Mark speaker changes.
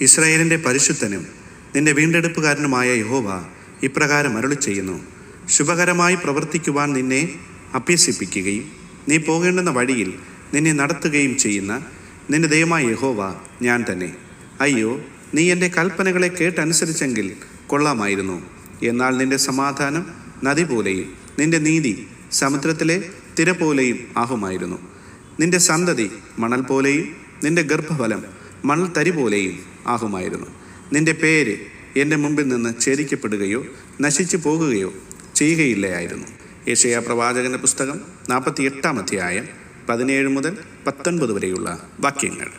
Speaker 1: ഇസ്രായേലിൻ്റെ പരിശുദ്ധനും നിന്റെ വീണ്ടെടുപ്പുകാരനുമായ യഹോവ ഇപ്രകാരം അരുളി ചെയ്യുന്നു: ശുഭകരമായി പ്രവർത്തിക്കുവാൻ നിന്നെ അഭ്യസിപ്പിക്കുകയും നീ പോകേണ്ടുന്ന വഴിയിൽ നിന്നെ നടത്തുകയും ചെയ്യുന്ന നിന്റെ ദൈവമായ യഹോവ ഞാൻ തന്നെ. അയ്യോ, നീ എൻ്റെ കൽപ്പനകളെ കേട്ടനുസരിച്ചെങ്കിൽ കൊള്ളാമായിരുന്നു. എന്നാൽ നിന്റെ സമാധാനം നദി പോലെയും നിന്റെ നീതി സമുദ്രത്തിലെ തിര പോലെയും ആകുമായിരുന്നു. നിന്റെ സന്തതി മണൽ പോലെയും നിന്റെ ഗർഭഫലം മണൽ തരി പോലെയും ആകുമായിരുന്നു. നിന്റെ പേര് എൻ്റെ മുമ്പിൽ നിന്ന് ഛേദിക്കപ്പെടുകയോ നശിച്ചു പോകുകയോ ചെയ്യുകയില്ലായിരുന്നു. യെശയ്യാ പ്രവാചകന്റെ പുസ്തകം 48-ാം അധ്യായം 17 മുതൽ 19 വരെയുള്ള വാക്യങ്ങൾ.